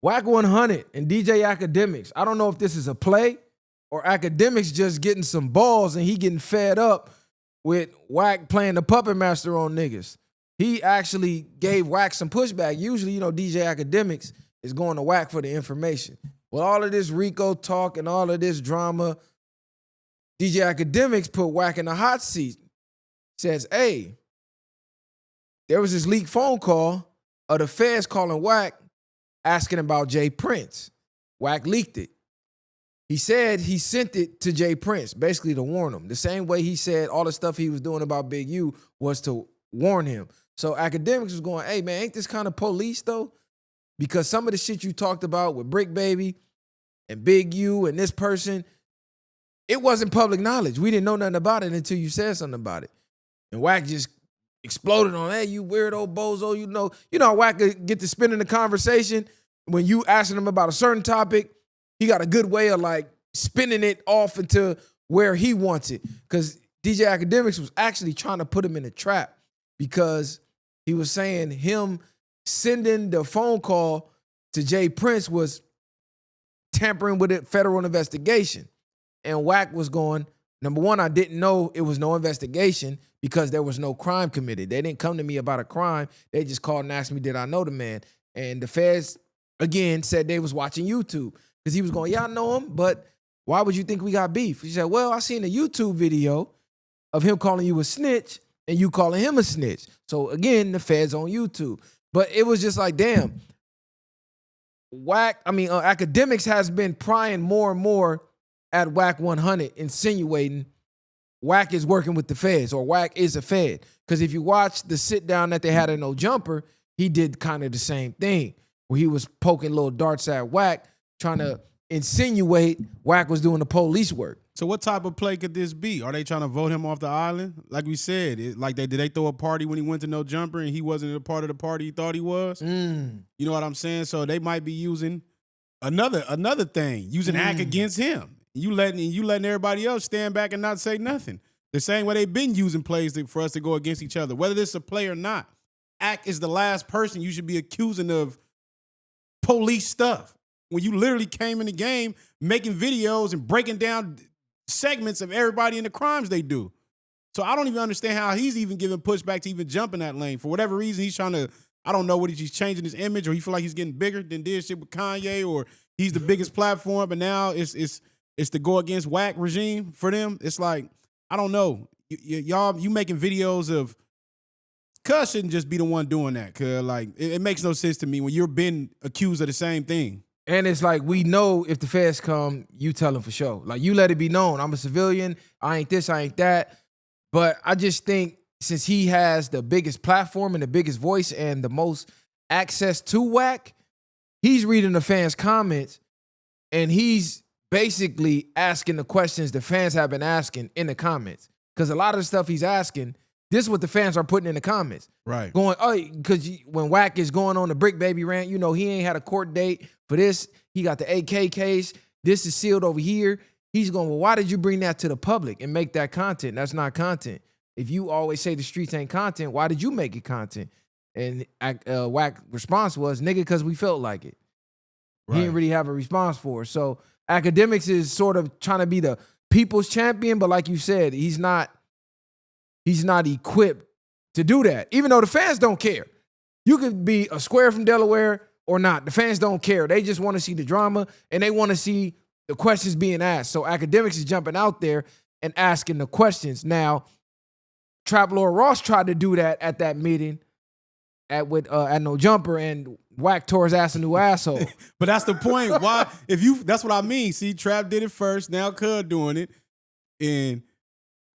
Wack 100 and DJ Akademiks. I don't know if this is a play or Akademiks just getting some balls and he getting fed up with Wack playing the puppet master on niggas. He actually gave Wack some pushback. Usually, DJ Akademiks is going to Wack for the information. With all of this Rico talk and all of this drama, DJ Akademiks put Wack in the hot seat. Says, hey, there was this leaked phone call of the feds calling Wack asking about Jay Prince. Wack leaked it. He said he sent it to Jay Prince, basically to warn him. The same way he said all the stuff he was doing about Big U was to warn him. So Akademiks was going, hey, man, ain't this kind of police, though? Because some of the shit you talked about with Brick Baby and Big U and this person, it wasn't public knowledge. We didn't know nothing about it until you said something about it. And Wack just exploded on, hey, you weirdo bozo, you know how Wack could get to spinning the conversation when you asking him about a certain topic. He got a good way of like spinning it off into where he wants it. Because DJ Akademiks was actually trying to put him in a trap because he was saying him sending the phone call to Jay Prince was tampering with a federal investigation. And Wack was going, number one, I didn't know it was no investigation because there was no crime committed. They didn't come to me about a crime. They just called and asked me, did I know the man? And the feds, again, said they was watching YouTube because he was going, yeah, I know him, but why would you think we got beef? He said, well, I seen a YouTube video of him calling you a snitch and you calling him a snitch. So, again, the feds on YouTube. But it was just like, damn, Akademiks has been prying more and more at Wack 100, insinuating Wack is working with the feds or Wack is a fed. Because if you watch the sit down that they had in No Jumper, he did kind of the same thing where he was poking little darts at Wack, trying to insinuate Wack was doing the police work. So what type of play could this be? Are they trying to vote him off the island? Like we said, did they throw a party when he went to No Jumper and he wasn't a part of the party he thought he was? You know what I'm saying? So they might be using another thing, using Act against him. You letting everybody else stand back and not say nothing. The same way they've been using plays for us to go against each other, whether this is a play or not. Act is the last person you should be accusing of police stuff. When you literally came in the game making videos and breaking down segments of everybody in the crimes they do. So I don't even understand how he's even giving pushback to even jump in that lane. For whatever reason, he's trying to, I don't know what he's changing his image or he feel like he's getting bigger than did shit with Kanye or he's the biggest platform, but now it's the go against Wack regime for them. It's like, I don't know. You making videos of, cuz shouldn't just be the one doing that. Cuz like, it makes no sense to me when you're being accused of the same thing. And it's like, we know if the feds come, you tell them for sure. Like, you let it be known. I'm a civilian. I ain't this, I ain't that. But I just think since he has the biggest platform and the biggest voice and the most access to Wack, he's reading the fans' comments and he's basically asking the questions the fans have been asking in the comments. Because a lot of the stuff he's asking, this is what the fans are putting in the comments. Right. Going, oh, because when Wack is going on the Brick Baby rant, he ain't had a court date for this. He got the AK case. This is sealed over here. He's going, well, why did you bring that to the public and make that content? That's not content. If you always say the streets ain't content, why did you make it content? And Wack's response was, nigga, because we felt like it. Right. He didn't really have a response for it. So Akademiks is sort of trying to be the people's champion, but like you said, he's not equipped to do that, even though the fans don't care. You could be a square from Delaware or not. The fans don't care. They just want to see the drama and they want to see the questions being asked. So Akademiks is jumping out there and asking the questions. Now, Trap Lord Ross tried to do that at that meeting at No Jumper, and Wack tore his ass a new asshole. But that's the point. Why? That's what I mean. See, Trap did it first. Now Cud doing it, and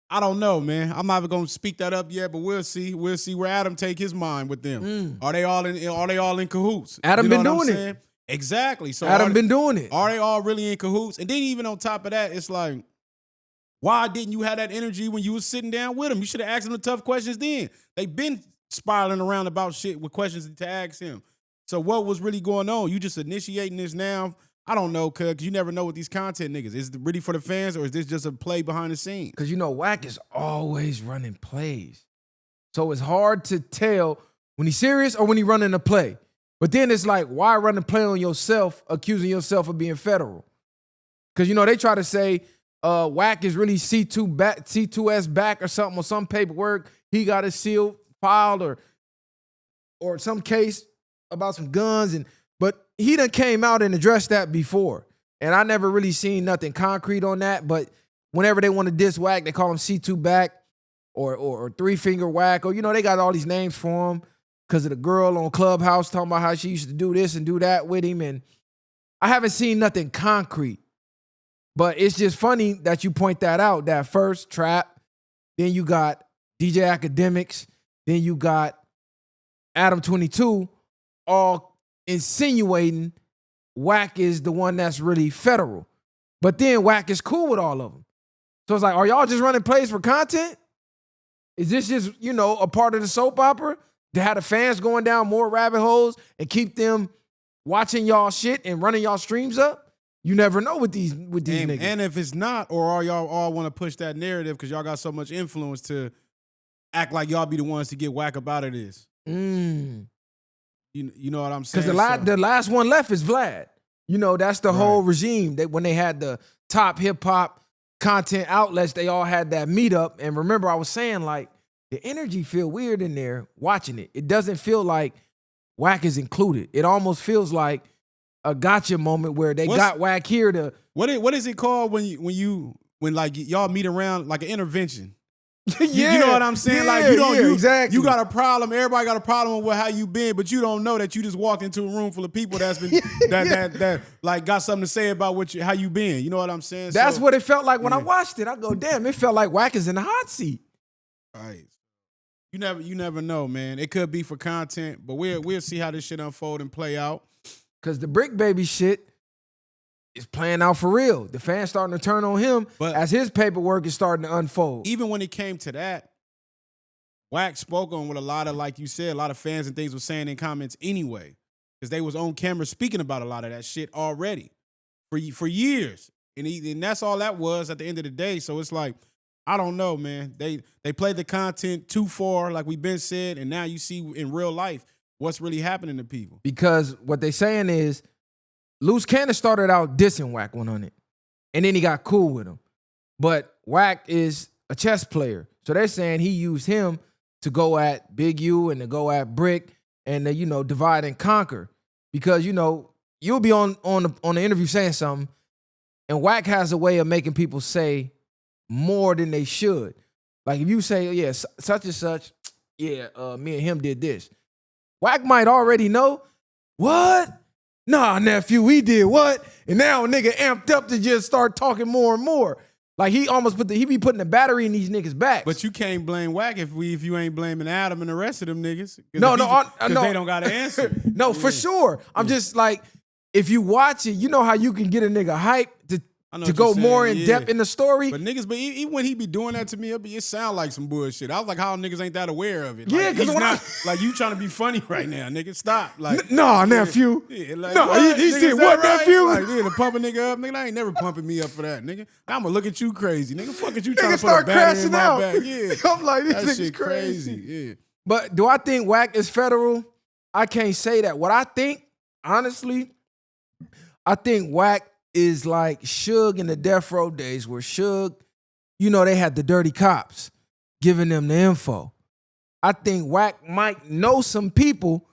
I don't know, man. I'm not even gonna speak that up yet, but we'll see. We'll see where Adam take his mind with them. Are they all in cahoots? Adam been doing it. Exactly. So Adam been doing it. Are they all really in cahoots? And then even on top of that, it's like, why didn't you have that energy when you was sitting down with him? You should have asked him the tough questions then. They've been spiraling around about shit with questions to ask him. So what was really going on? You just initiating this now? I don't know, cuz you never know with these content niggas. Is it really for the fans or is this just a play behind the scenes? Because Wack is always running plays. So it's hard to tell when he's serious or when he's running a play. But then it's like, why run and play on yourself, accusing yourself of being federal? Because, you know, they try to say Wack is really C2S back or something, or some paperwork. He got a seal filed or some case about some guns. But he done came out and addressed that before. And I never really seen nothing concrete on that. But whenever they want to diss Wack, they call him C2 back or Three Finger Wack. Or, you know, they got all these names for him because of the girl on Clubhouse talking about how she used to do this and do that with him. And I haven't seen nothing concrete. But it's just funny that you point that out, that first Trap, then you got DJ Akademiks, then you got Adam 22, all insinuating Wack is the one that's really federal. But then Wack is cool with all of them. So it's like, are y'all just running plays for content? Is this just, you know, a part of the soap opera to have the fans going down more rabbit holes and keep them watching y'all shit and running y'all streams up? You never know with these niggas. And if it's not, or are y'all all want to push that narrative because y'all got so much influence to act like y'all be the ones to get Wack up out of this? You know what I'm saying? Because the last one left is Vlad. You know, that's the whole regime. When they had the top hip-hop content outlets, they all had that meetup. And remember, I was saying, like, the energy feel weird in there watching it. It doesn't feel like Wack is included. It almost feels like a gotcha moment where they got Wack here to... What is it called when like y'all meet around, like an intervention? Yeah, you know what I'm saying? Yeah, like exactly. You got a problem. Everybody got a problem with how you been, but you don't know that you just walked into a room full of people that's been that like got something to say about how you been. You know what I'm saying? That's what it felt like when I watched it. I go, damn, it felt like Wack is in the hot seat. Right. You never know, man. It could be for content, but we'll see how this shit unfold and play out. Because the Brick Baby shit is playing out for real. The fans starting to turn on him as his paperwork is starting to unfold. Even when it came to that, Wack spoke on what a lot of, like you said, a lot of fans and things were saying in comments anyway. Because they was on camera speaking about a lot of that shit already for years. And that's all that was at the end of the day. So it's like, I don't know, man. They played the content too far, like we've been said, and now you see in real life what's really happening to people. Because what they saying is, Loose Cannon started out dissing Wack 100, and then he got cool with him. But Wack is a chess player, so they're saying he used him to go at Big U and to go at Brick and to, you know, divide and conquer. Because, you know, you'll be on the interview saying something, and Wack has a way of making people say more than they should. Like if you say, yeah, such and such, yeah, me and him did this. Wack might already know, what? Nah, nephew, we did what? And now a nigga amped up to just start talking more and more. Like he almost he be putting the battery in these niggas' backs. But you can't blame Wack if you ain't blaming Adam and the rest of them niggas. No, they don't got to answer. No, for sure. I'm just like, if you watch it, you know how you can get a nigga hype to go more in depth in the story. But even when he be doing that to me, it sound like some bullshit. I was like, how niggas ain't that aware of it? Yeah, like, he's not like you trying to be funny right now, nigga. Stop. Like, nah, nephew. Yeah, like, no, he said what, right? Nephew? Like, to pump a nigga up, nigga. I ain't never pumping me up for that, nigga. I'm gonna look at you crazy, nigga. Fuck it, you trying to put a battery in my back? Yeah, I'm like, this that shit crazy. Yeah. But do I think Wack is federal? I can't say that. What I think, honestly, I think Wack is like Suge in the Death Row days where Suge, you know, they had the dirty cops giving them the info. I think Wack might know some people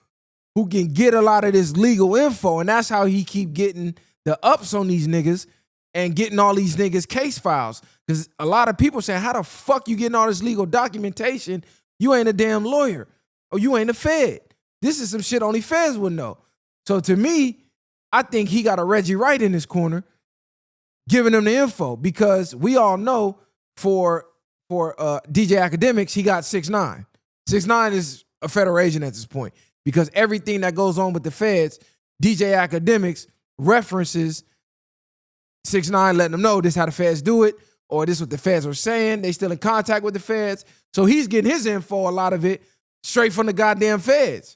who can get a lot of this legal info, and that's how he keep getting the ups on these niggas and getting all these niggas case files. Because a lot of people saying, how the fuck you getting all this legal documentation? You ain't a damn lawyer or you ain't a Fed. This is some shit only Feds would know. So to me, I think he got a Reggie Wright in his corner giving him the info because we all know for DJ Akademiks, he got 6ix9ine. 6ix9ine is a federal agent at this point because everything that goes on with the Feds, DJ Akademiks references 6ix9ine letting them know this how the Feds do it or this what the Feds are saying. They still in contact with the Feds. So he's getting his info, a lot of it, straight from the goddamn Feds.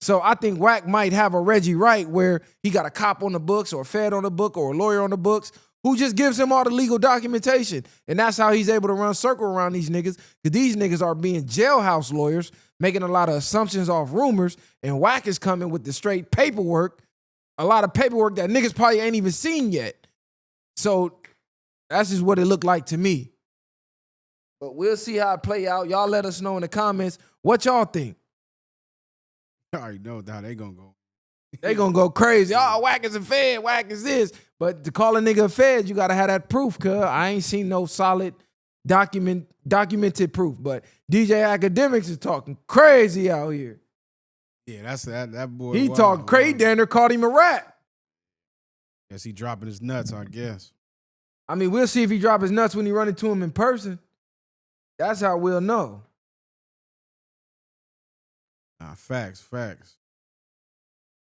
So I think Wack might have a Reggie Wright where he got a cop on the books or a Fed on the book or a lawyer on the books who just gives him all the legal documentation. And that's how he's able to run circle around these niggas, because these niggas are being jailhouse lawyers, making a lot of assumptions off rumors, and Wack is coming with the straight paperwork, a lot of paperwork that niggas probably ain't even seen yet. So that's just what it looked like to me. But we'll see how it play out. Y'all let us know in the comments what y'all think. I already know how they gonna go. They gonna go crazy. Oh, Wack is a fed. Wack is this. But to call a nigga a fed, you gotta have that proof, cuz I ain't seen no solid documented proof. But DJ Akademiks is talking crazy out here. Yeah, that's that boy. He talking crazy. Damn near called him a rat. Guess he dropping his nuts, I guess. I mean, we'll see if he drop his nuts when he run into him in person. That's how we'll know. Nah, facts.